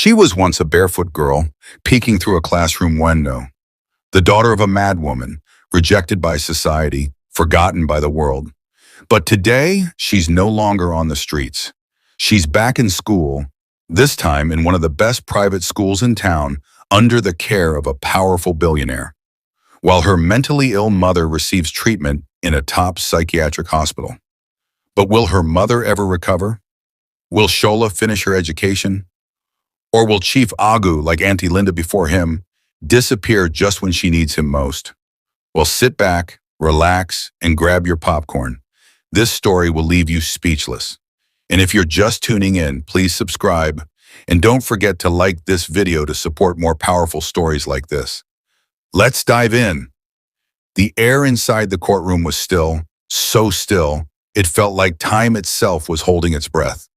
She was once a barefoot girl, peeking through a classroom window, the daughter of a madwoman, rejected by society, forgotten by the world. But today, she's no longer on the streets. She's back in school, this time in one of the best private schools in town, under the care of a powerful billionaire, while her mentally ill mother receives treatment in a top psychiatric hospital. But will her mother ever recover? Will Shola finish her education? Or will Chief Agu, like Auntie Linda before him, disappear just when she needs him most? Well, sit back, relax, and grab your popcorn. This story will leave you speechless. And if you're just tuning in, please subscribe. And don't forget to like this video to support more powerful stories like this. Let's dive in. The air inside the courtroom was still, so still, it felt like time itself was holding its breath.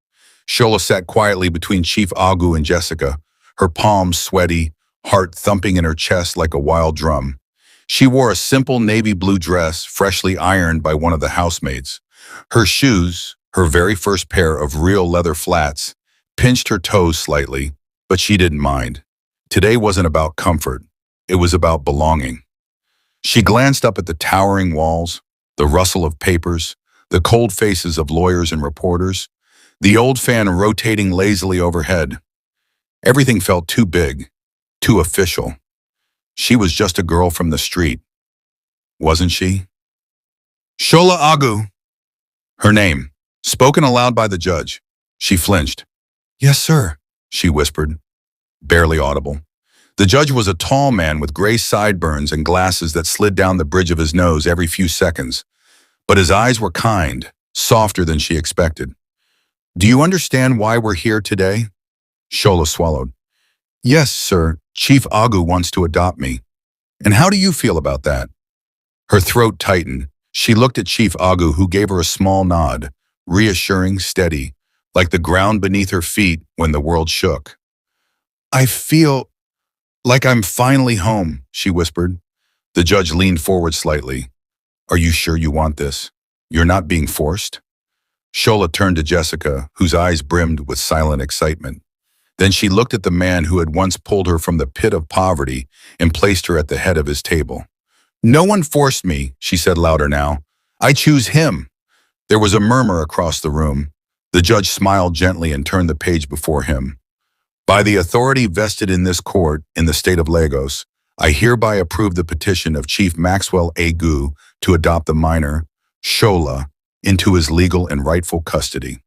Shola sat quietly between Chief Agu and Jessica, her palms sweaty, heart thumping in her chest like a wild drum. She wore a simple navy blue dress, freshly ironed by one of the housemaids. Her shoes, her very first pair of real leather flats, pinched her toes slightly, but she didn't mind. Today wasn't about comfort. It was about belonging. She glanced up at the towering walls, the rustle of papers, the cold faces of lawyers and reporters, the old fan rotating lazily overhead. Everything felt too big, too official. She was just a girl from the street, wasn't she? Shola Agu. Her name, spoken aloud by the judge. She flinched. Yes, sir, she whispered, barely audible. The judge was a tall man with gray sideburns and glasses that slid down the bridge of his nose every few seconds. But his eyes were kind, softer than she expected. Do you understand why we're here today? Shola swallowed. Yes, sir. Chief Agu wants to adopt me. And how do you feel about that? Her throat tightened. She looked at Chief Agu, who gave her a small nod, reassuring, steady, like the ground beneath her feet when the world shook. I feel like I'm finally home, she whispered. The judge leaned forward slightly. Are you sure you want this? You're not being forced? Shola turned to Jessica, whose eyes brimmed with silent excitement. Then she looked at the man who had once pulled her from the pit of poverty and placed her at the head of his table. No one forced me, she said louder now. I choose him. There was a murmur across the room. The judge smiled gently and turned the page before him. By the authority vested in this court in the state of Lagos, I hereby approve the petition of Chief Maxwell Agu to adopt the minor, Shola, into his legal and rightful custody.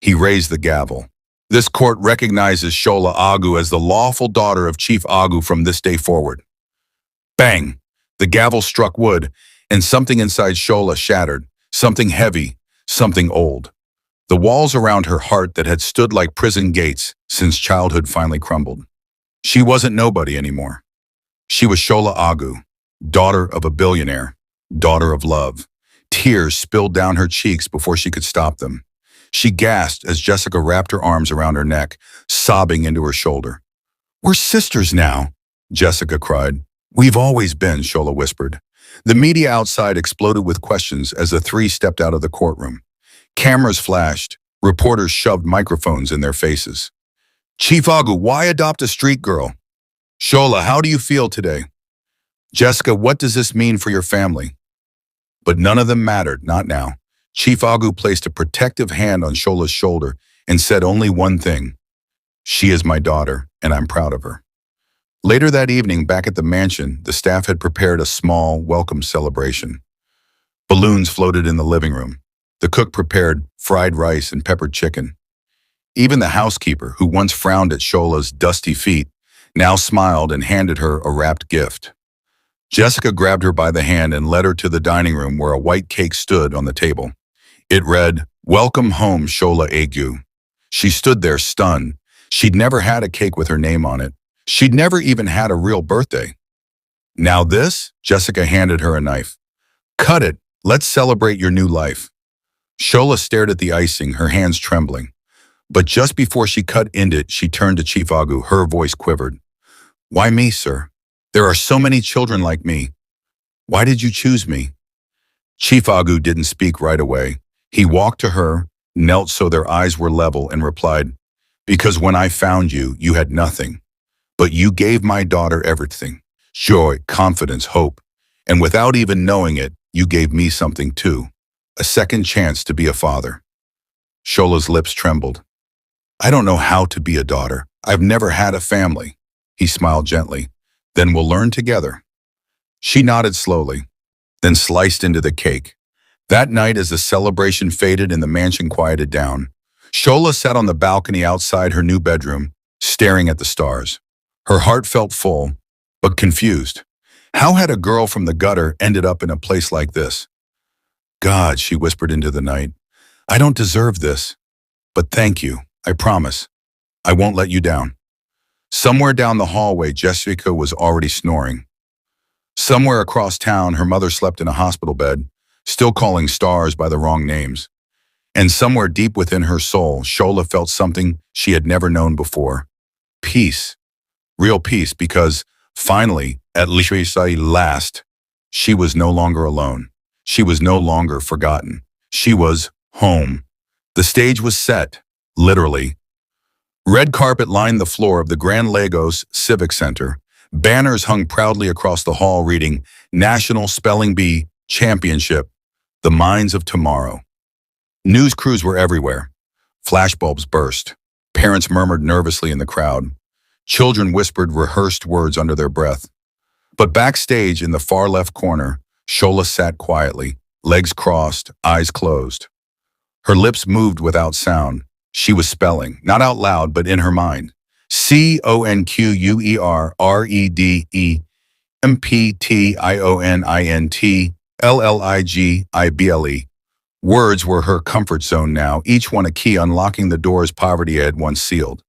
He raised the gavel. This court recognizes Shola Agu as the lawful daughter of Chief Agu from this day forward. Bang! The gavel struck wood, and something inside Shola shattered, something heavy, something old. The walls around her heart that had stood like prison gates since childhood finally crumbled. She wasn't nobody anymore. She was Shola Agu, daughter of a billionaire, daughter of love. Tears spilled down her cheeks before she could stop them. She gasped as Jessica wrapped her arms around her neck, sobbing into her shoulder. We're sisters now, Jessica cried. We've always been, Shola whispered. The media outside exploded with questions as the three stepped out of the courtroom. Cameras flashed. Reporters shoved microphones in their faces. Chief Agu, why adopt a street girl? Shola, how do you feel today? Jessica, what does this mean for your family? But none of them mattered, not now. Chief Agu placed a protective hand on Shola's shoulder and said only one thing. She is my daughter, and I'm proud of her. Later that evening, back at the mansion, the staff had prepared a small, welcome celebration. Balloons floated in the living room. The cook prepared fried rice and peppered chicken. Even the housekeeper, who once frowned at Shola's dusty feet, now smiled and handed her a wrapped gift. Jessica grabbed her by the hand and led her to the dining room where a white cake stood on the table. It read, Welcome home, Shola Agu. She stood there stunned. She'd never had a cake with her name on it. She'd never even had a real birthday. Now this? Jessica handed her a knife. Cut it. Let's celebrate your new life. Shola stared at the icing, her hands trembling. But just before she cut into it, she turned to Chief Agu. Her voice quivered. Why me, sir? There are so many children like me. Why did you choose me? Chief Agu didn't speak right away. He walked to her, knelt so their eyes were level, and replied, Because when I found you, you had nothing. But you gave my daughter everything. Joy, confidence, hope. And without even knowing it, you gave me something too. A second chance to be a father. Shola's lips trembled. I don't know how to be a daughter. I've never had a family. He smiled gently. Then we'll learn together. She nodded slowly, then sliced into the cake. That night, as the celebration faded and the mansion quieted down, Shola sat on the balcony outside her new bedroom, staring at the stars. Her heart felt full, but confused. How had a girl from the gutter ended up in a place like this? God, she whispered into the night, I don't deserve this. But thank you, I promise. I won't let you down. Somewhere down the hallway, Jessica was already snoring. Somewhere across town, her mother slept in a hospital bed, still calling stars by the wrong names. And somewhere deep within her soul, Shola felt something she had never known before. Peace. Real peace, because finally, at last, she was no longer alone. She was no longer forgotten. She was home. The stage was set, literally. Red carpet lined the floor of the Grand Lagos Civic Center. Banners hung proudly across the hall reading, National Spelling Bee Championship, the minds of tomorrow. News crews were everywhere. Flashbulbs burst. Parents murmured nervously in the crowd. Children whispered rehearsed words under their breath. But backstage in the far left corner, Shola sat quietly, legs crossed, eyes closed. Her lips moved without sound. She was spelling, not out loud, but in her mind. CONQUERREDEMPTIONINTLLIGIBLE. Words were her comfort zone now, each one a key unlocking the doors poverty had once sealed.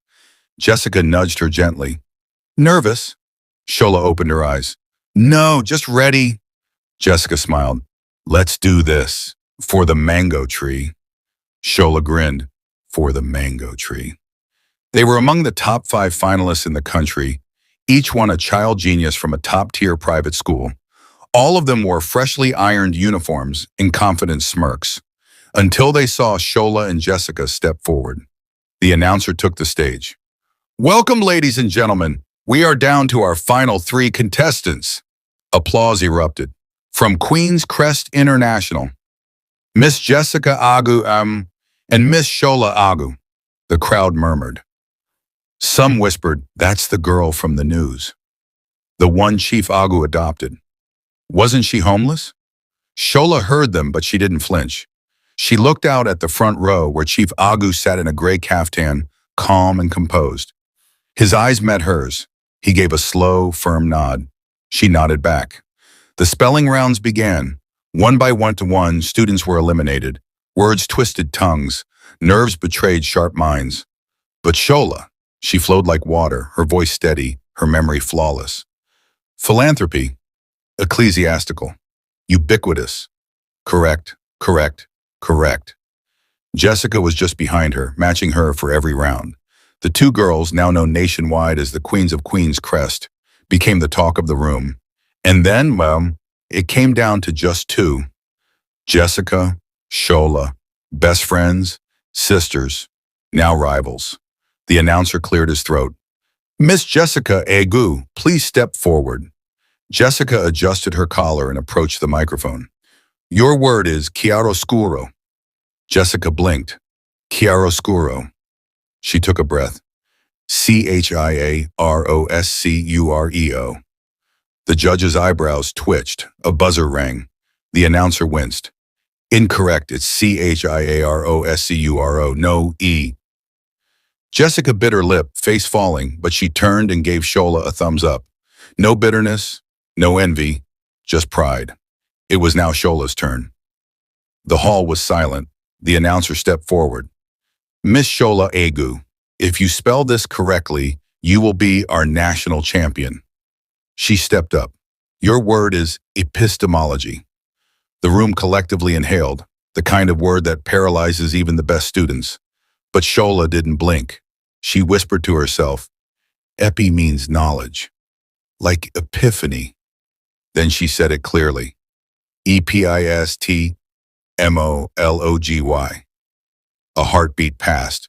Jessica nudged her gently. Nervous? Shola opened her eyes. No, just ready. Jessica smiled. Let's do this. For the mango tree. Shola grinned. For the mango tree. They were among the top 5 finalists in the country, each one a child genius from a top-tier private school. All of them wore freshly ironed uniforms and confident smirks, until they saw Shola and Jessica step forward. The announcer took the stage. Welcome, ladies and gentlemen. We are down to our final 3 contestants. Applause erupted. From Queen's Crest International, Miss Jessica Agu and Miss Shola Agu. The crowd murmured. Some whispered, that's the girl from the news. The one Chief Agu adopted. Wasn't she homeless? Shola heard them, but she didn't flinch. She looked out at the front row where Chief Agu sat in a gray caftan, calm and composed. His eyes met hers. He gave a slow, firm nod. She nodded back. The spelling rounds began. One by one, students were eliminated. Words twisted tongues. Nerves betrayed sharp minds. But Shola, she flowed like water, her voice steady, her memory flawless. Philanthropy, ecclesiastical, ubiquitous, correct, correct, correct. Jessica was just behind her, matching her for every round. The 2 girls, now known nationwide as the Queens of Queen's Crest, became the talk of the room. And then, well, it came down to just 2. Jessica, Shola, best friends, sisters, now rivals. The announcer cleared his throat. Miss Jessica Agu, please step forward. Jessica adjusted her collar and approached the microphone. Your word is chiaroscuro. Jessica blinked. Chiaroscuro. She took a breath. CHIAROSCUREO. The judge's eyebrows twitched. A buzzer rang. The announcer winced. Incorrect, it's CHIAROSCURO, no E. Jessica bit her lip, face falling, but she turned and gave Shola a thumbs up. No bitterness, no envy, just pride. It was now Shola's turn. The hall was silent. The announcer stepped forward. Miss Shola Agu, if you spell this correctly, you will be our national champion. She stepped up. Your word is epistemology. The room collectively inhaled, the kind of word that paralyzes even the best students. But Shola didn't blink. She whispered to herself, Epi means knowledge, like epiphany. Then she said it clearly. EPISTMOLOGY. A heartbeat passed.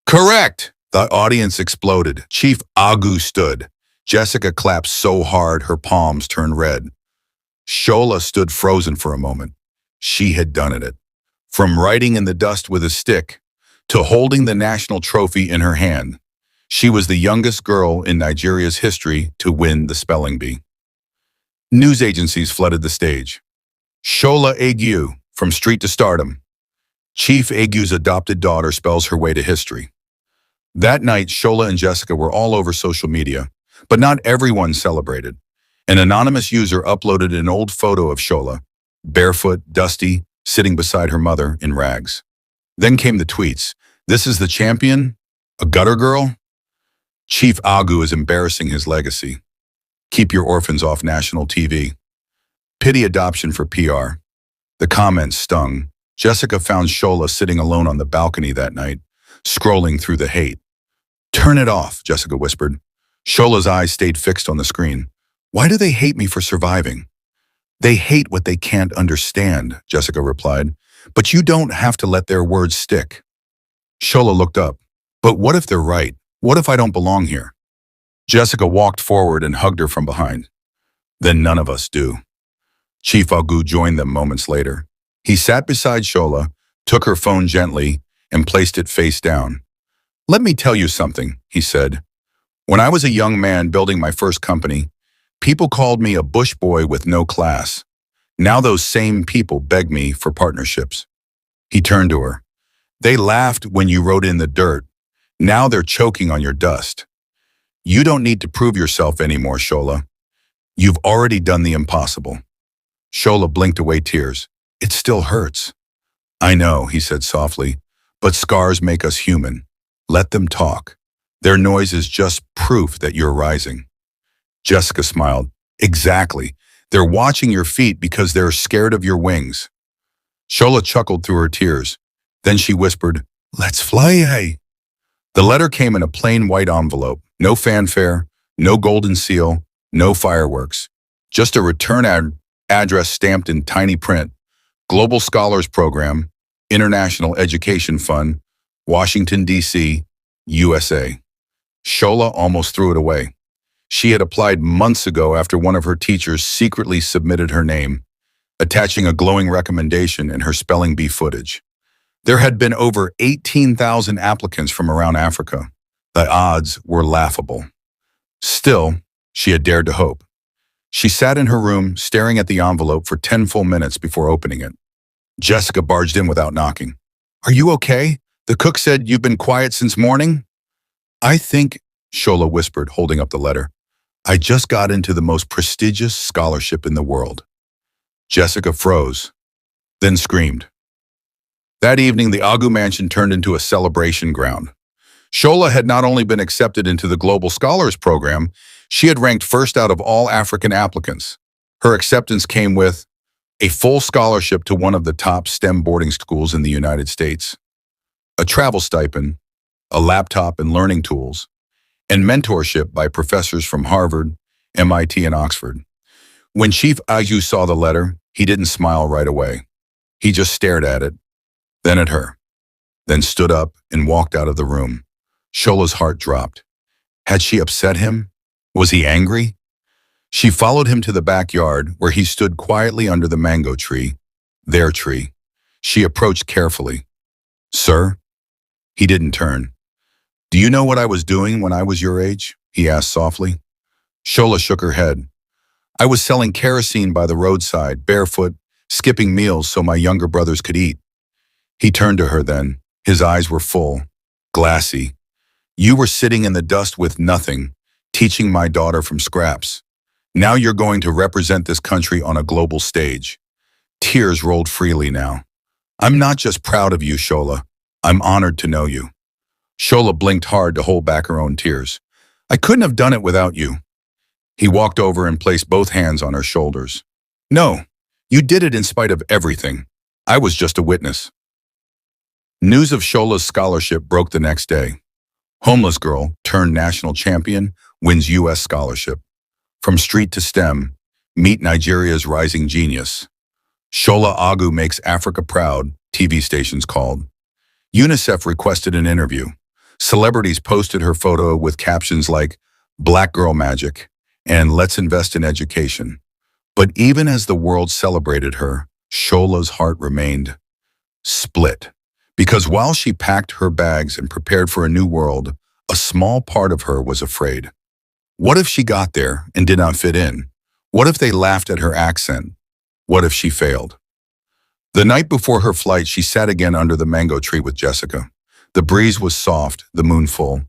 Correct! The audience exploded. Chief Agu stood. Jessica clapped so hard her palms turned red. Shola stood frozen for a moment. She had done it. From writing in the dust with a stick to holding the national trophy in her hand, she was the youngest girl in Nigeria's history to win the spelling bee. News agencies flooded the stage. Shola Agu, from street to stardom. Chief Agu's adopted daughter spells her way to history. That night, Shola and Jessica were all over social media, but not everyone celebrated. An anonymous user uploaded an old photo of Shola, barefoot, dusty, sitting beside her mother in rags. Then came the tweets. "This is the champion? A gutter girl? Chief Agu is embarrassing his legacy. Keep your orphans off national TV. Pity adoption for PR." The comments stung. Jessica found Shola sitting alone on the balcony that night, scrolling through the hate. "Turn it off," Jessica whispered. Shola's eyes stayed fixed on the screen. "Why do they hate me for surviving?" "They hate what they can't understand," Jessica replied. "But you don't have to let their words stick." Shola looked up. "But what if they're right? What if I don't belong here?" Jessica walked forward and hugged her from behind. "Then none of us do." Chief Agu joined them moments later. He sat beside Shola, took her phone gently, and placed it face down. "Let me tell you something," he said. "When I was a young man building my first company, people called me a bush boy with no class. Now those same people beg me for partnerships." He turned to her. "They laughed when you wrote in the dirt. Now they're choking on your dust. You don't need to prove yourself anymore, Shola. You've already done the impossible." Shola blinked away tears. "It still hurts." "I know," he said softly, "but scars make us human. Let them talk. Their noise is just proof that you're rising." Jessica smiled. "Exactly. They're watching your feet because they're scared of your wings." Shola chuckled through her tears. Then she whispered, "Let's fly, hey." The letter came in a plain white envelope. No fanfare, no golden seal, no fireworks. Just a return address stamped in tiny print. Global Scholars Program, International Education Fund, Washington, D.C., USA. Shola almost threw it away. She had applied months ago after one of her teachers secretly submitted her name, attaching a glowing recommendation in her spelling bee footage. There had been over 18,000 applicants from around Africa. The odds were laughable. Still, she had dared to hope. She sat in her room, staring at the envelope for 10 full minutes before opening it. Jessica barged in without knocking. "Are you okay? The cook said you've been quiet since morning." "I think," Shola whispered, holding up the letter, "I just got into the most prestigious scholarship in the world." Jessica froze, then screamed. That evening, the Agu mansion turned into a celebration ground. Shola had not only been accepted into the Global Scholars Program, she had ranked first out of all African applicants. Her acceptance came with a full scholarship to one of the top STEM boarding schools in the United States, a travel stipend, a laptop and learning tools, and mentorship by professors from Harvard, MIT, and Oxford. When Chief Agu saw the letter, he didn't smile right away. He just stared at it, then at her, then stood up and walked out of the room. Shola's heart dropped. Had she upset him? Was he angry? She followed him to the backyard where he stood quietly under the mango tree, their tree. She approached carefully. "Sir?" He didn't turn. "Do you know what I was doing when I was your age?" he asked softly. Shola shook her head. "I was selling kerosene by the roadside, barefoot, skipping meals so my younger brothers could eat." He turned to her then. His eyes were full, glassy. "You were sitting in the dust with nothing, teaching my daughter from scraps. Now you're going to represent this country on a global stage." Tears rolled freely now. "I'm not just proud of you, Shola. I'm honored to know you." Shola blinked hard to hold back her own tears. "I couldn't have done it without you." He walked over and placed both hands on her shoulders. "No, you did it in spite of everything. I was just a witness." News of Shola's scholarship broke the next day. Homeless girl turned national champion wins U.S. scholarship. From street to STEM, meet Nigeria's rising genius. Shola Agu makes Africa proud, TV stations called. UNICEF requested an interview. Celebrities posted her photo with captions like, "Black Girl Magic," and "Let's invest in education." But even as the world celebrated her, Shola's heart remained split. Because while she packed her bags and prepared for a new world, a small part of her was afraid. What if she got there and did not fit in? What if they laughed at her accent? What if she failed? The night before her flight, she sat again under the mango tree with Jessica. The breeze was soft, the moon full.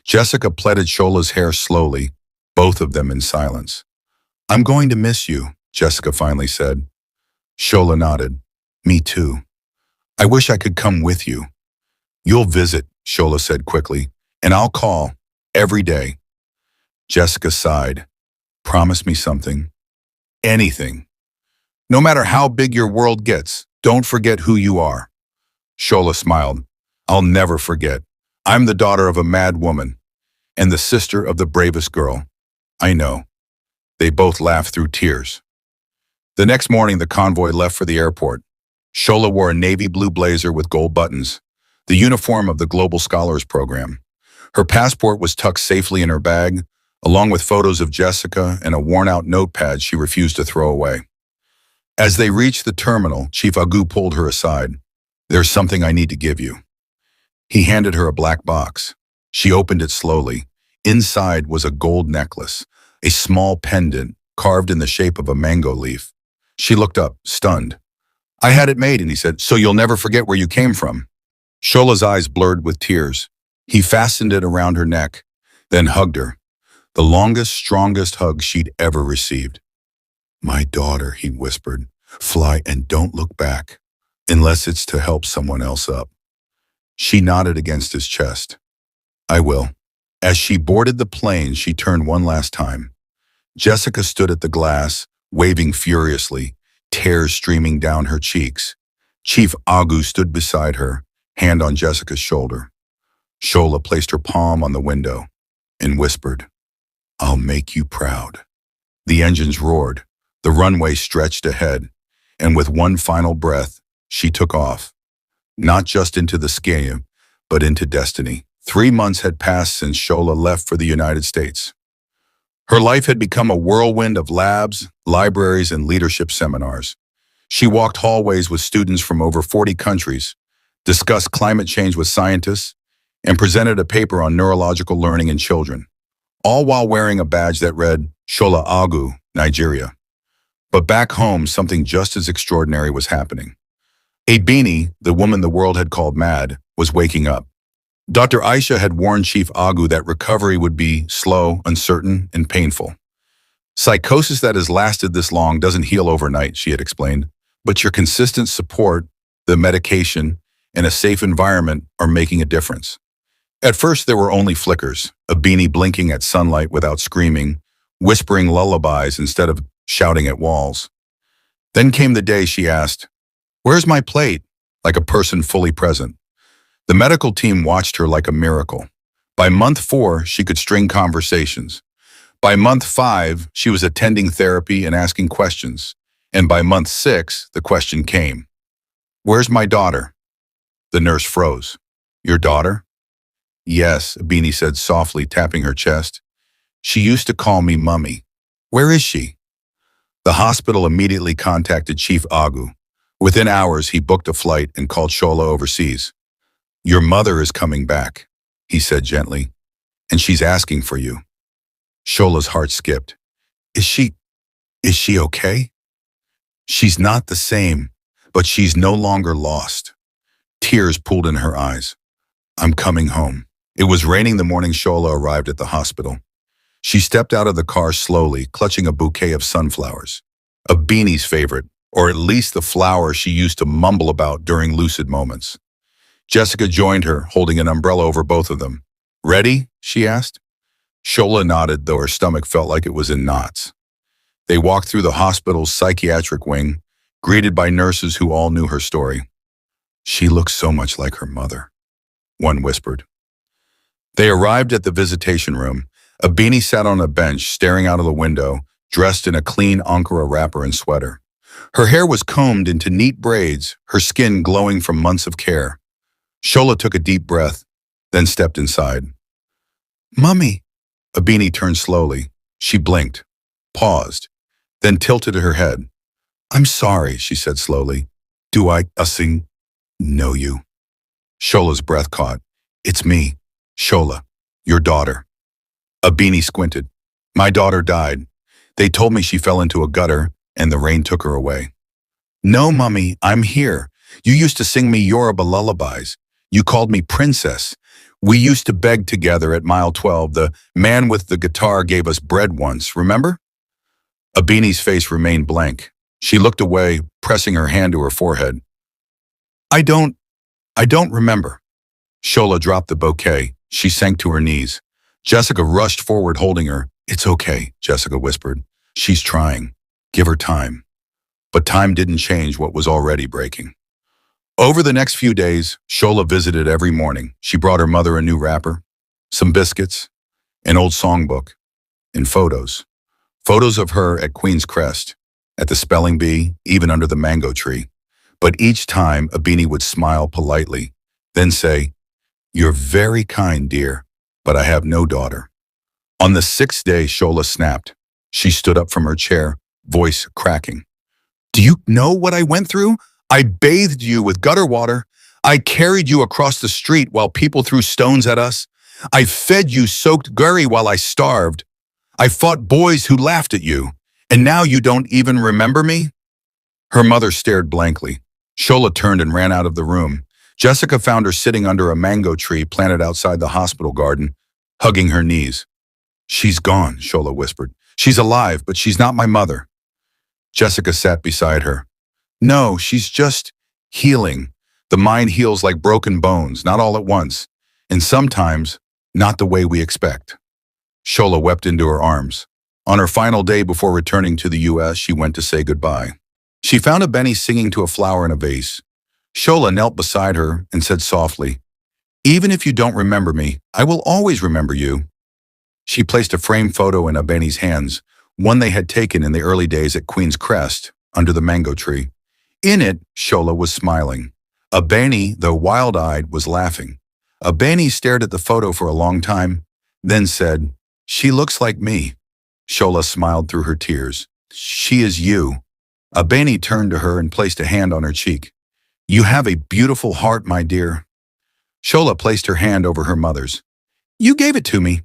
Jessica plaited Shola's hair slowly, both of them in silence. "I'm going to miss you," Jessica finally said. Shola nodded. "Me too. I wish I could come with you." "You'll visit," Shola said quickly, "and I'll call every day." Jessica sighed. "Promise me something." "Anything. No matter how big your world gets, don't forget who you are." Shola smiled. "I'll never forget. I'm the daughter of a mad woman and the sister of the bravest girl." "I know." They both laughed through tears. The next morning, the convoy left for the airport. Shola wore a navy blue blazer with gold buttons, the uniform of the Global Scholars Program. Her passport was tucked safely in her bag, along with photos of Jessica and a worn-out notepad she refused to throw away. As they reached the terminal, Chief Agu pulled her aside. "There's something I need to give you." He handed her a black box. She opened it slowly. Inside was a gold necklace, a small pendant carved in the shape of a mango leaf. She looked up, stunned. "I had it made," and he said, "so you'll never forget where you came from." Shola's eyes blurred with tears. He fastened it around her neck, then hugged her, the longest, strongest hug she'd ever received. "My daughter," he whispered, "fly and don't look back, unless it's to help someone else up." She nodded against his chest. "I will." As she boarded the plane, she turned one last time. Jessica stood at the glass, waving furiously, tears streaming down her cheeks. Chief Agu stood beside her, hand on Jessica's shoulder. Shola placed her palm on the window and whispered, "I'll make you proud." The engines roared, the runway stretched ahead, and with one final breath, she took off. Not just into the sky, but into destiny. 3 months had passed since Shola left for the United States. Her life had become a whirlwind of labs, libraries, and leadership seminars. She walked hallways with students from over 40 countries, discussed climate change with scientists, and presented a paper on neurological learning in children, all while wearing a badge that read, "Shola Agu, Nigeria." But back home, something just as extraordinary was happening. Abini, the woman the world had called mad, was waking up. Dr. Aisha had warned Chief Agu that recovery would be slow, uncertain, and painful. "Psychosis that has lasted this long doesn't heal overnight," she had explained, "but your consistent support, the medication, and a safe environment are making a difference." At first, there were only flickers, Abini blinking at sunlight without screaming, whispering lullabies instead of shouting at walls. Then came the day she asked, "Where's my plate?" like a person fully present. The medical team watched her like a miracle. By month 4, she could string conversations. By month 5, she was attending therapy and asking questions. And by month 6, the question came, "Where's my daughter?" The nurse froze. "Your daughter?" "Yes," Abini said softly, tapping her chest. "She used to call me Mummy." "Where is she?" The hospital immediately contacted Chief Agu. Within hours, he booked a flight and called Shola overseas. "Your mother is coming back," he said gently, "and she's asking for you." Shola's heart skipped. Is she okay?" "She's not the same, but she's no longer lost." Tears pooled in her eyes. "I'm coming home." It was raining the morning Shola arrived at the hospital. She stepped out of the car slowly, clutching a bouquet of sunflowers. Abini's favorite, or at least the flower she used to mumble about during lucid moments. Jessica joined her, holding an umbrella over both of them. "Ready?" she asked. Shola nodded, though her stomach felt like it was in knots. They walked through the hospital's psychiatric wing, greeted by nurses who all knew her story. "She looks so much like her mother," one whispered. They arrived at the visitation room. Abini sat on a bench, staring out of the window, dressed in a clean Ankara wrapper and sweater. Her hair was combed into neat braids, her skin glowing from months of care. Shola took a deep breath. then stepped inside. Mummy! Abini turned slowly. She blinked, paused, then tilted her head. I'm sorry, she said slowly. Do I know you? Shola's breath caught. It's me, Shola, your daughter. Abini squinted. My daughter died. They told me she fell into a gutter and the rain took her away. No, Mummy, I'm here. You used to sing me Yoruba lullabies. You called me princess. We used to beg together at mile 12. The man with the guitar gave us bread once, remember? Abini's face remained blank. She looked away, pressing her hand to her forehead. I don't remember. Shola dropped the bouquet. She sank to her knees. Jessica rushed forward, holding her. It's okay, Jessica whispered. She's trying. Give her time. But time didn't change what was already breaking. Over the next few days, Shola visited every morning. She brought her mother a new wrapper, some biscuits, an old songbook, and photos. Photos of her at Queen's Crest, at the spelling bee, even under the mango tree. But each time, Abini would smile politely, then say, You're very kind, dear, but I have no daughter. On the 6th day, Shola snapped. She stood up from her chair, voice cracking. Do you know what I went through? I bathed you with gutter water. I carried you across the street while people threw stones at us. I fed you soaked curry while I starved. I fought boys who laughed at you. And now you don't even remember me? Her mother stared blankly. Shola turned and ran out of the room. Jessica found her sitting under a mango tree planted outside the hospital garden, hugging her knees. She's gone, Shola whispered. She's alive, but she's not my mother. Jessica sat beside her. No, she's just healing. The mind heals like broken bones, not all at once, and sometimes not the way we expect. Shola wept into her arms. On her final day before returning to the U.S., she went to say goodbye. She found Abeni singing to a flower in a vase. Shola knelt beside her and said softly, Even if you don't remember me, I will always remember you. She placed a framed photo in Abeni's hands, one they had taken in the early days at Queen's Crest, under the mango tree. In it, Shola was smiling. Abeni, though wild-eyed, was laughing. Abeni stared at the photo for a long time, then said, She looks like me. Shola smiled through her tears. She is you. Abeni turned to her and placed a hand on her cheek. You have a beautiful heart, my dear. Shola placed her hand over her mother's. You gave it to me.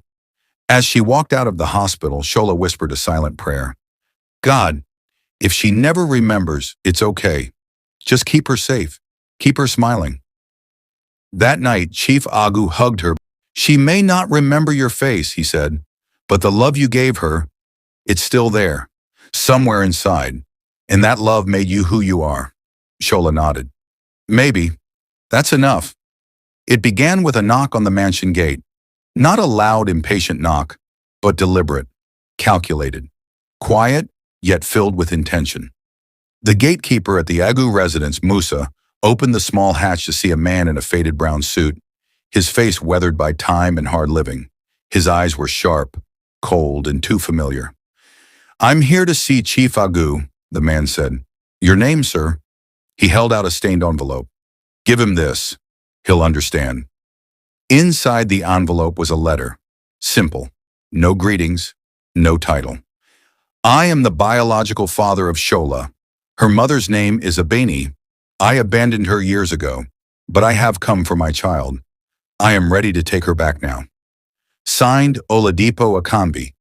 As she walked out of the hospital, Shola whispered a silent prayer. God, if she never remembers, it's okay. Just keep her safe. Keep her smiling. That night, Chief Agu hugged her. She may not remember your face, he said, but the love you gave her, it's still there, somewhere inside. And that love made you who you are. Shola nodded. Maybe. That's enough. It began with a knock on the mansion gate. Not a loud, impatient knock, but deliberate, calculated, quiet, yet filled with intention. The gatekeeper at the Agu residence, Musa, opened the small hatch to see a man in a faded brown suit, his face weathered by time and hard living. His eyes were sharp, cold, and too familiar. I'm here to see Chief Agu, the man said. Your name, sir? He held out a stained envelope. Give him this. He'll understand. Inside the envelope was a letter. Simple. No greetings. No title. I am the biological father of Shola. Her mother's name is Abeni. I abandoned her years ago, but I have come for my child. I am ready to take her back now. Signed, Oladipo Akambi.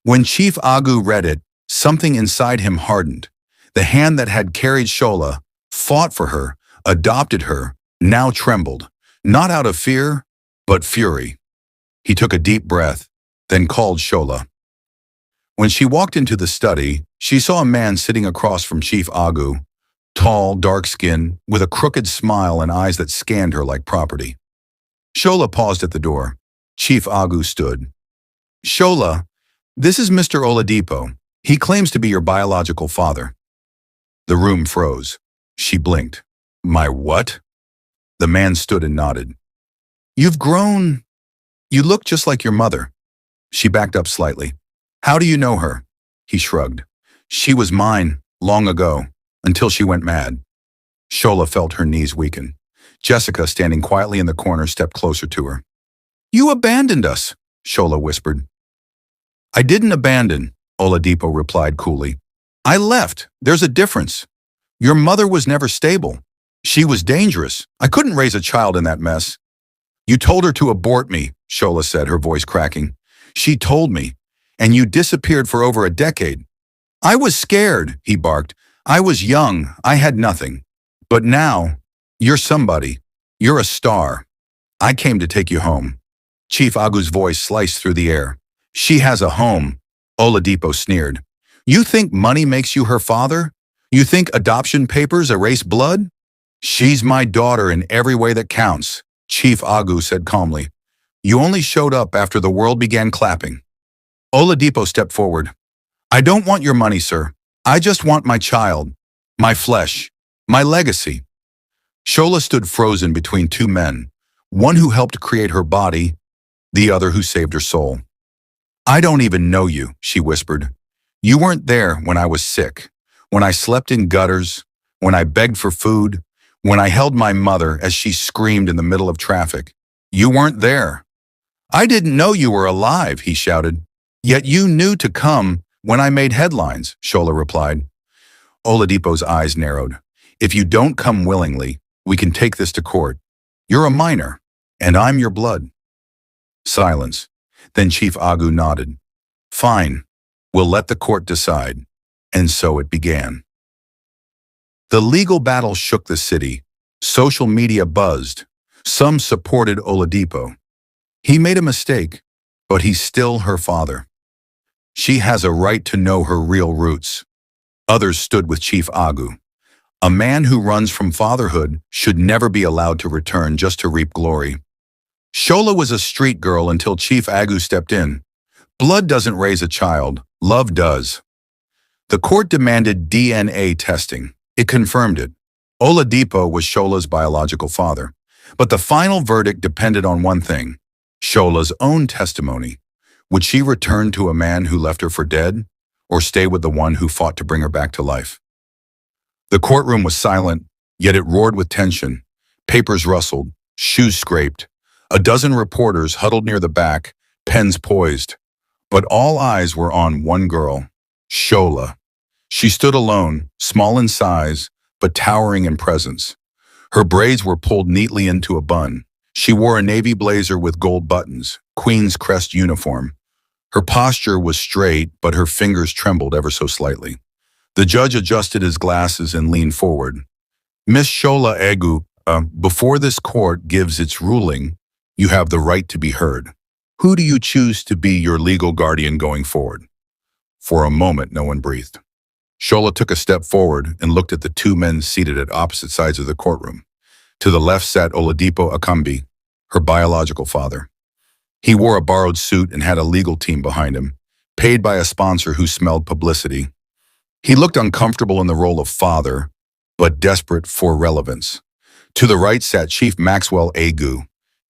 When Chief Agu read it, something inside him hardened. The hand that had carried Shola, fought for her, adopted her, now trembled, not out of fear, but fury. He took a deep breath, then called Shola. When she walked into the study, she saw a man sitting across from Chief Agu, tall, dark-skinned, with a crooked smile and eyes that scanned her like property. Shola paused at the door. Chief Agu stood. Shola, this is Mr. Oladipo. He claims to be your biological father. The room froze. She blinked. My what? The man stood and nodded. You've grown. You look just like your mother. She backed up slightly. How do you know her? He shrugged. She was mine, long ago, until she went mad. Shola felt her knees weaken. Jessica, standing quietly in the corner, stepped closer to her. You abandoned us, Shola whispered. I didn't abandon, Oladipo replied coolly. I left. There's a difference. Your mother was never stable. She was dangerous. I couldn't raise a child in that mess. You told her to abort me, Shola said, her voice cracking. She told me, and you disappeared for over a decade. I was scared, he barked. I was young. I had nothing. But now, you're somebody. You're a star. I came to take you home. Chief Agu's voice sliced through the air. She has a home, Oladipo sneered. You think money makes you her father? You think adoption papers erase blood? She's my daughter in every way that counts, Chief Agu said calmly. You only showed up after the world began clapping. Oladipo stepped forward. I don't want your money, sir. I just want my child, my flesh, my legacy. Shola stood frozen between two men, one who helped create her body, the other who saved her soul. I don't even know you, she whispered. You weren't there when I was sick, when I slept in gutters, when I begged for food, when I held my mother as she screamed in the middle of traffic. You weren't there. I didn't know you were alive, he shouted. Yet you knew to come when I made headlines, Shola replied. Oladipo's eyes narrowed. If you don't come willingly, we can take this to court. You're a minor, and I'm your blood. Silence. Then Chief Agu nodded. Fine, we'll let the court decide. And so it began. The legal battle shook the city. Social media buzzed. Some supported Oladipo. He made a mistake, but he's still her father. She has a right to know her real roots. Others stood with Chief Agu. A man who runs from fatherhood should never be allowed to return just to reap glory. Shola was a street girl until Chief Agu stepped in. Blood doesn't raise a child, love does. The court demanded DNA testing. It confirmed it. Oladipo was Shola's biological father. But the final verdict depended on one thing, Shola's own testimony. Would she return to a man who left her for dead, or stay with the one who fought to bring her back to life? The courtroom was silent, yet it roared with tension. Papers rustled, shoes scraped. A dozen reporters huddled near the back, pens poised. But all eyes were on one girl, Shola. She stood alone, small in size, but towering in presence. Her braids were pulled neatly into a bun. She wore a navy blazer with gold buttons, Queen's Crest uniform. Her posture was straight, but her fingers trembled ever so slightly. The judge adjusted his glasses and leaned forward. Miss Shola Agu, before this court gives its ruling, you have the right to be heard. Who do you choose to be your legal guardian going forward? For a moment, no one breathed. Shola took a step forward and looked at the two men seated at opposite sides of the courtroom. To the left sat Oladipo Akambi, her biological father. He wore a borrowed suit and had a legal team behind him, paid by a sponsor who smelled publicity. He looked uncomfortable in the role of father, but desperate for relevance. To the right sat Chief Maxwell Agu,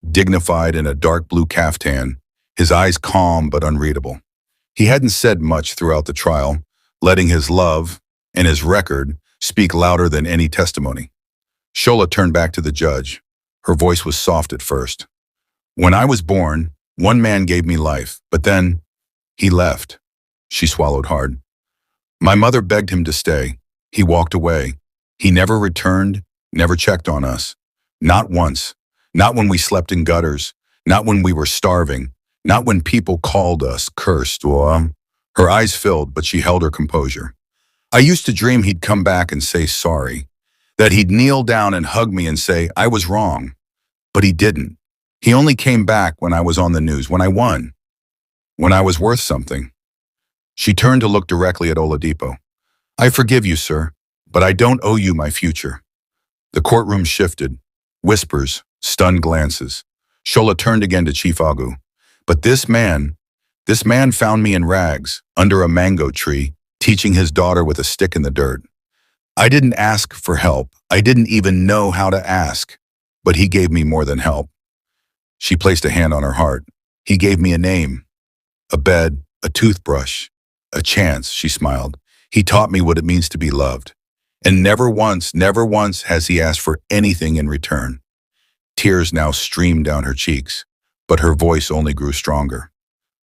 dignified in a dark blue caftan, his eyes calm but unreadable. He hadn't said much throughout the trial, letting his love and his record speak louder than any testimony. Shola turned back to the judge. Her voice was soft at first. When I was born, one man gave me life, but then he left. She swallowed hard. My mother begged him to stay. He walked away. He never returned, never checked on us. Not once. Not when we slept in gutters. Not when we were starving. Not when people called us cursed. Her eyes filled, but she held her composure. I used to dream he'd come back and say sorry, that he'd kneel down and hug me and say, I was wrong. But he didn't. He only came back when I was on the news, when I won, when I was worth something. She turned to look directly at Oladipo. I forgive you, sir, but I don't owe you my future. The courtroom shifted. Whispers, stunned glances. Shola turned again to Chief Agu. But this man found me in rags, under a mango tree, teaching his daughter with a stick in the dirt. I didn't ask for help. I didn't even know how to ask. But he gave me more than help. She placed a hand on her heart. He gave me a name, a bed, a toothbrush, a chance, she smiled. He taught me what it means to be loved. And never once has he asked for anything in return. Tears now streamed down her cheeks. but her voice only grew stronger.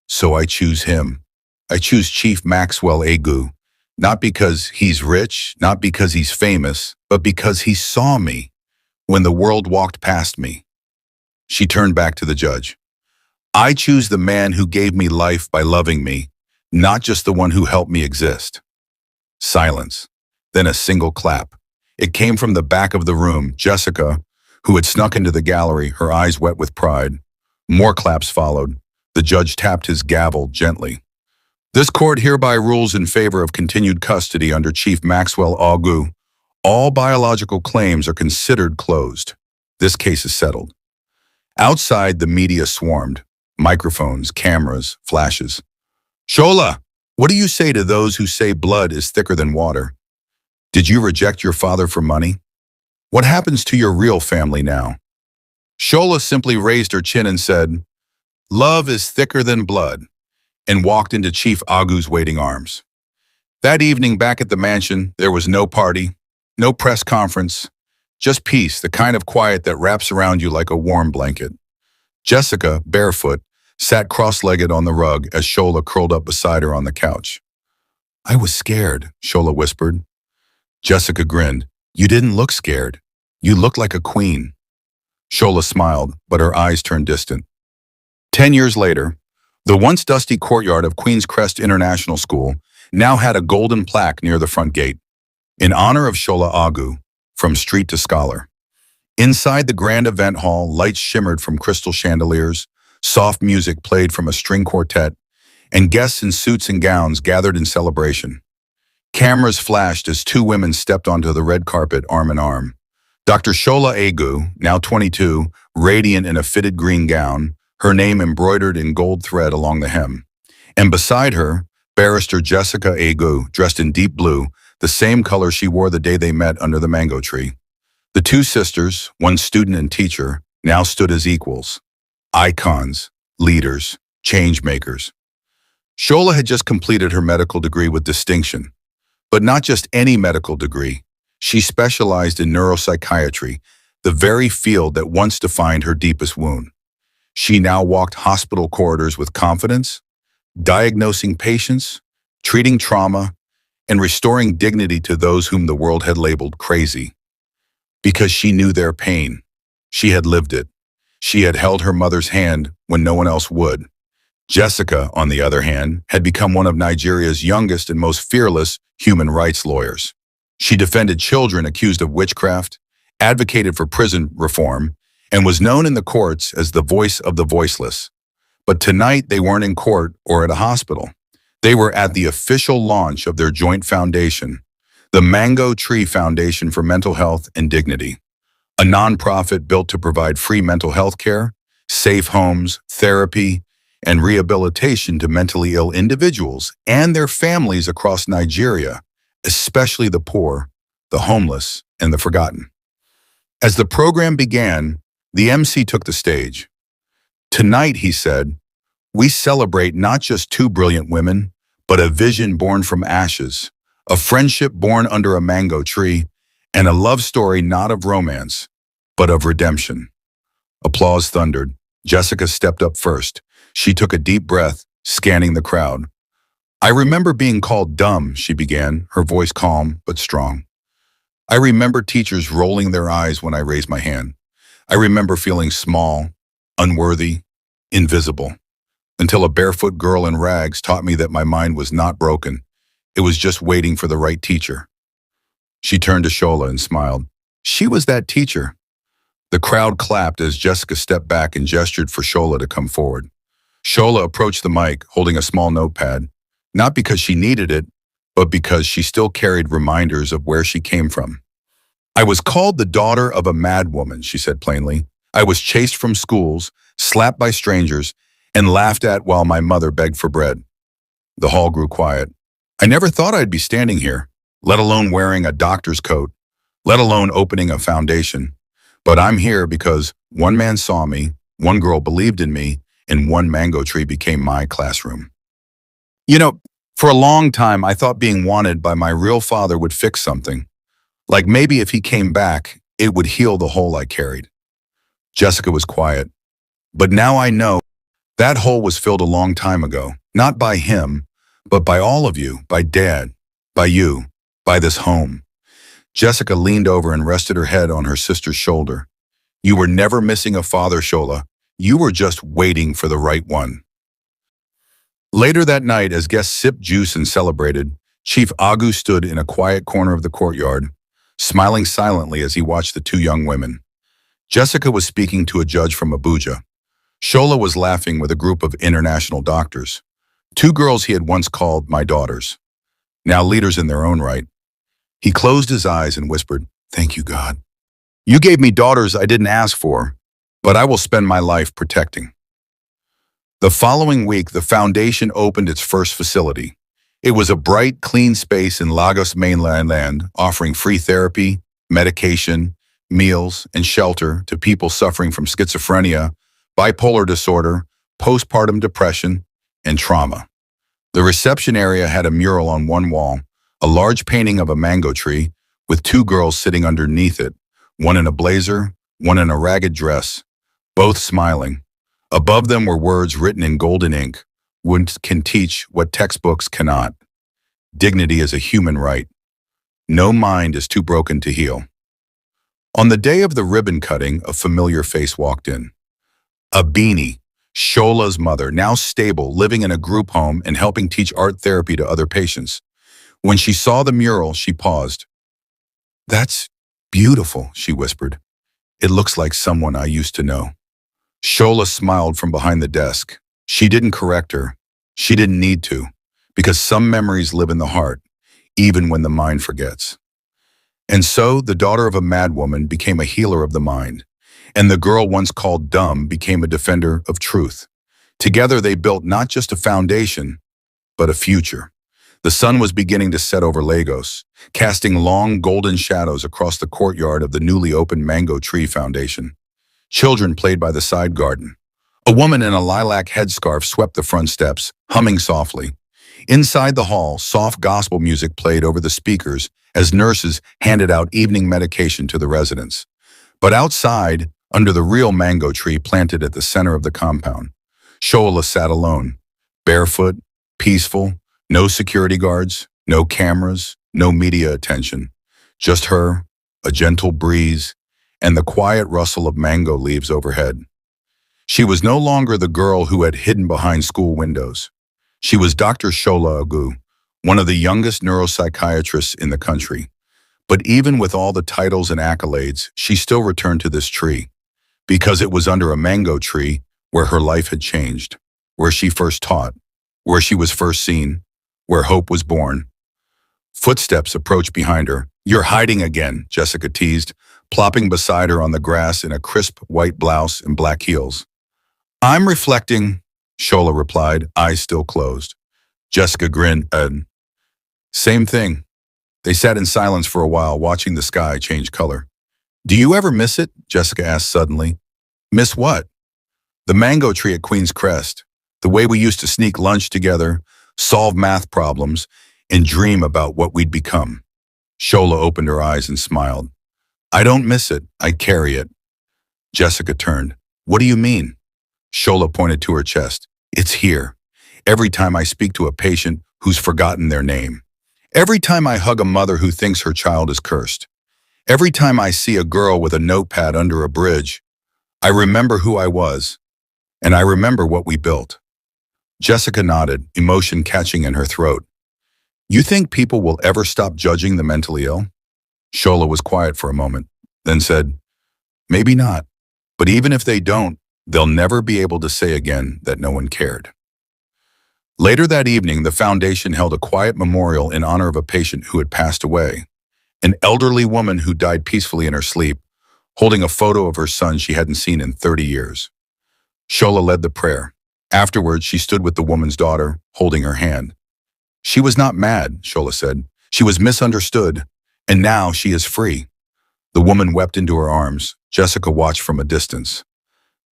So I choose him. I choose Chief Maxwell Agu, not because he's rich, not because he's famous, but because he saw me when the world walked past me. She turned back to the judge. I choose the man who gave me life by loving me, not just the one who helped me exist. Silence. Then a single clap. It came from the back of the room. Jessica, who had snuck into the gallery, her eyes wet with pride. More claps followed. The judge tapped his gavel gently. This court hereby rules in favor of continued custody under Chief Maxwell Agu. All biological claims are considered closed. This case is settled. Outside, the media swarmed. Microphones, cameras, flashes. Shola, what do you say to those who say blood is thicker than water? Did you reject your father for money? What happens to your real family now? Shola simply raised her chin and said, "Love is thicker than blood," and walked into Chief Agu's waiting arms. That evening back at the mansion, there was no party, no press conference, just peace, the kind of quiet that wraps around you like a warm blanket. Jessica, barefoot, sat cross-legged on the rug as Shola curled up beside her on the couch. "I was scared," Shola whispered. Jessica grinned. "You didn't look scared. You looked like a queen." Shola smiled, but her eyes turned distant. 10 years later, the once dusty courtyard of Queen's Crest International School now had a golden plaque near the front gate, in honor of Shola Agu, from street to scholar. Inside the grand event hall, lights shimmered from crystal chandeliers, soft music played from a string quartet, and guests in suits and gowns gathered in celebration. Cameras flashed as two women stepped onto the red carpet arm in arm. Dr. Shola Agu, now 22, radiant in a fitted green gown, her name embroidered in gold thread along the hem. And beside her, Barrister Jessica Agu, dressed in deep blue, the same color she wore the day they met under the mango tree. The two sisters, one student and teacher, now stood as equals. Icons, leaders, change makers. Shola had just completed her medical degree with distinction. But not just any medical degree. She specialized in neuropsychiatry, the very field that once defined her deepest wound. She now walked hospital corridors with confidence, diagnosing patients, treating trauma, and restoring dignity to those whom the world had labeled crazy. Because she knew their pain. She had lived it. She had held her mother's hand when no one else would. Jessica, on the other hand, had become one of Nigeria's youngest and most fearless human rights lawyers. She defended children accused of witchcraft, advocated for prison reform, and was known in the courts as the voice of the voiceless. But tonight they weren't in court or at a hospital. They were at the official launch of their joint foundation, the Mango Tree Foundation for Mental Health and Dignity, a nonprofit built to provide free mental health care, safe homes, therapy, and rehabilitation to mentally ill individuals and their families across Nigeria, especially the poor, the homeless, and the forgotten. As the program began, the MC took the stage. "Tonight," he said, "we celebrate not just two brilliant women, but a vision born from ashes, a friendship born under a mango tree, and a love story not of romance, but of redemption." Applause thundered. Jessica stepped up first. She took a deep breath, scanning the crowd. "I remember being called dumb," she began, her voice calm but strong. "I remember teachers rolling their eyes when I raised my hand. I remember feeling small, unworthy, invisible, until a barefoot girl in rags taught me that my mind was not broken. It was just waiting for the right teacher." She turned to Shola and smiled. She was that teacher. The crowd clapped as Jessica stepped back and gestured for Shola to come forward. Shola approached the mic, holding a small notepad, not because she needed it, but because she still carried reminders of where she came from. "I was called the daughter of a madwoman," she said plainly. "I was chased from schools, slapped by strangers, and laughed at while my mother begged for bread." The hall grew quiet. "I never thought I'd be standing here, let alone wearing a doctor's coat, let alone opening a foundation. But I'm here because one man saw me, one girl believed in me, and one mango tree became my classroom." You know, for a long time, I thought being wanted by my real father would fix something. Like maybe if he came back, it would heal the hole I carried. Jessica was quiet. But now I know that hole was filled a long time ago, not by him, but by all of you, by Dad, by you, by this home. Jessica leaned over and rested her head on her sister's shoulder. You were never missing a father, Shola. You were just waiting for the right one. Later that night, as guests sipped juice and celebrated, Chief Agu stood in a quiet corner of the courtyard, smiling silently as he watched the two young women. Jessica was speaking to a judge from Abuja. Shola was laughing with a group of international doctors. Two girls he had once called my daughters, now leaders in their own right. He closed his eyes and whispered, "Thank you, God. You gave me daughters I didn't ask for, but I will spend my life protecting." The following week, the foundation opened its first facility. It was a bright, clean space in Lagos mainland, offering free therapy, medication, meals, and shelter to people suffering from schizophrenia, bipolar disorder, postpartum depression, and trauma. The reception area had a mural on one wall, a large painting of a mango tree with two girls sitting underneath it, one in a blazer, one in a ragged dress, both smiling. Above them were words written in golden ink, "Wounds can teach what textbooks cannot. Dignity is a human right. No mind is too broken to heal." On the day of the ribbon cutting, a familiar face walked in. Abini, Shola's mother, now stable, living in a group home and helping teach art therapy to other patients. When she saw the mural, she paused. "That's beautiful," she whispered. "It looks like someone I used to know." Shola smiled from behind the desk. She didn't correct her. She didn't need to, because some memories live in the heart, even when the mind forgets. And so, the daughter of a madwoman became a healer of the mind, and the girl once called dumb became a defender of truth. Together, they built not just a foundation, but a future. The sun was beginning to set over Lagos, casting long golden shadows across the courtyard of the newly opened Mango Tree Foundation. Children played by the side garden. A woman in a lilac headscarf swept the front steps, humming softly. Inside the hall, soft gospel music played over the speakers as nurses handed out evening medication to the residents. But outside, under the real mango tree planted at the center of the compound, Shola sat alone, barefoot, peaceful, no security guards, no cameras, no media attention. Just her, a gentle breeze, and the quiet rustle of mango leaves overhead. She was no longer the girl who had hidden behind school windows. She was Dr. Shola Agu, one of the youngest neuropsychiatrists in the country. But even with all the titles and accolades, she still returned to this tree, because it was under a mango tree where her life had changed, where she first taught, where she was first seen, where hope was born. Footsteps approached behind her. "You're hiding again," Jessica teased, plopping beside her on the grass in a crisp white blouse and black heels. "I'm reflecting," Shola replied, eyes still closed. Jessica grinned. Same thing." They sat in silence for a while, watching the sky change color. "Do you ever miss it?" Jessica asked suddenly. "Miss what?" "The mango tree at Queen's Crest. The way we used to sneak lunch together, solve math problems, and dream about what we'd become." Shola opened her eyes and smiled. "I don't miss it. I carry it." Jessica turned. "What do you mean?" Shola pointed to her chest. "It's here. Every time I speak to a patient who's forgotten their name. Every time I hug a mother who thinks her child is cursed. Every time I see a girl with a notepad under a bridge. I remember who I was, and I remember what we built." Jessica nodded, emotion catching in her throat. "You think people will ever stop judging the mentally ill?" Shola was quiet for a moment, then said, "Maybe not. But even if they don't, they'll never be able to say again that no one cared." Later that evening, the foundation held a quiet memorial in honor of a patient who had passed away, an elderly woman who died peacefully in her sleep, holding a photo of her son she hadn't seen in 30 years. Shola led the prayer. Afterwards, she stood with the woman's daughter, holding her hand. "She was not mad," Shola said. "She was misunderstood, and now she is free." The woman wept into her arms. Jessica watched from a distance.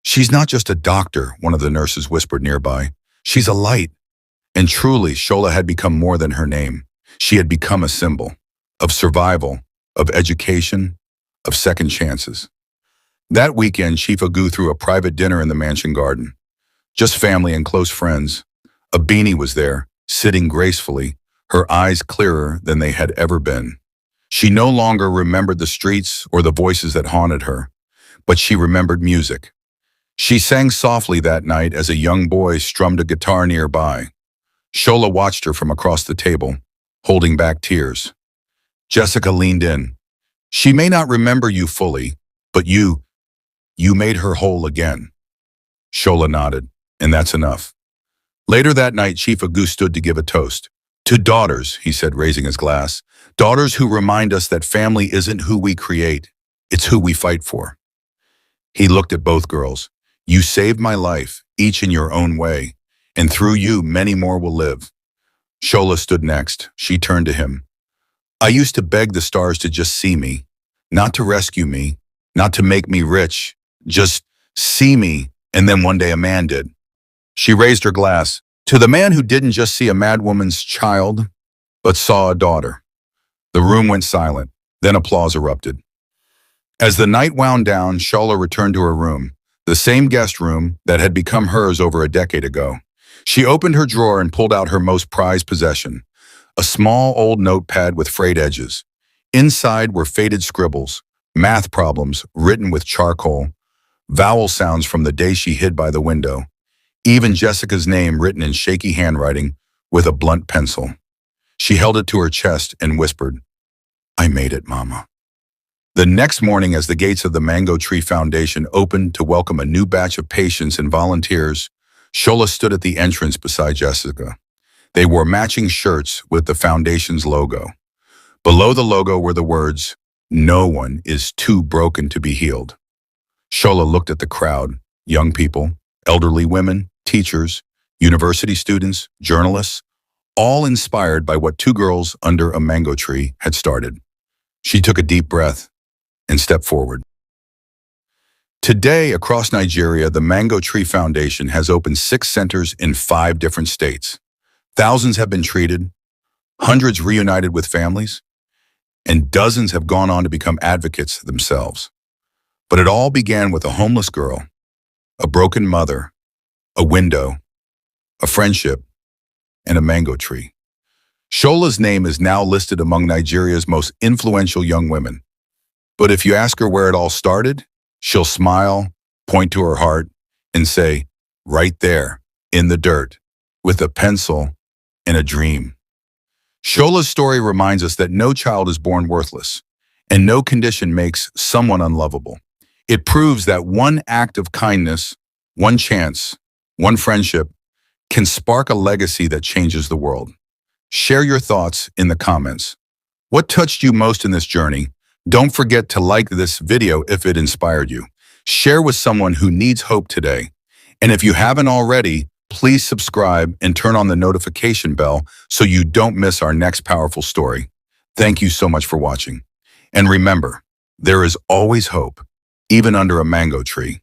"She's not just a doctor," one of the nurses whispered nearby. "She's a light." And truly, Shola had become more than her name. She had become a symbol of survival, of education, of second chances. That weekend, Chief Agu threw a private dinner in the mansion garden. Just family and close friends. A beanie was there, sitting gracefully, her eyes clearer than they had ever been. She no longer remembered the streets or the voices that haunted her, but she remembered music. She sang softly that night as a young boy strummed a guitar nearby. Shola watched her from across the table, holding back tears. Jessica leaned in. She may not remember you fully, but you made her whole again. Shola nodded, and that's enough. Later that night, Chief Agu stood to give a toast. To daughters, he said, raising his glass. Daughters who remind us that family isn't who we create, it's who we fight for. He looked at both girls. You saved my life, each in your own way, and through you, many more will live. Shola stood next. She turned to him. I used to beg the stars to just see me, not to rescue me, not to make me rich, just see me, and then one day a man did. She raised her glass to the man who didn't just see a madwoman's child, but saw a daughter. The room went silent, then applause erupted. As the night wound down, Shola returned to her room, the same guest room that had become hers over a decade ago. She opened her drawer and pulled out her most prized possession, a small old notepad with frayed edges. Inside were faded scribbles, math problems written with charcoal, vowel sounds from the day she hid by the window, even Jessica's name written in shaky handwriting with a blunt pencil. She held it to her chest and whispered, I made it, Mama. The next morning, as the gates of the Mango Tree Foundation opened to welcome a new batch of patients and volunteers, Shola stood at the entrance beside Jessica. They wore matching shirts with the foundation's logo. Below the logo were the words, No one is too broken to be healed. Shola looked at the crowd, young people, elderly women, teachers, university students, journalists, all inspired by what two girls under a mango tree had started. She took a deep breath and stepped forward. Today, across Nigeria, the Mango Tree Foundation has opened 6 centers in 5 different states. Thousands have been treated, hundreds reunited with families, and dozens have gone on to become advocates themselves. But it all began with a homeless girl, a broken mother, a window, a friendship, and a mango tree. Shola's name is now listed among Nigeria's most influential young women. But if you ask her where it all started, she'll smile, point to her heart, and say, right there, in the dirt, with a pencil and a dream. Shola's story reminds us that no child is born worthless, and no condition makes someone unlovable. It proves that one act of kindness, one chance, one friendship, can spark a legacy that changes the world. Share your thoughts in the comments. What touched you most in this journey? Don't forget to like this video if it inspired you. Share with someone who needs hope today. And if you haven't already, please subscribe and turn on the notification bell so you don't miss our next powerful story. Thank you so much for watching. And remember, there is always hope, even under a mango tree.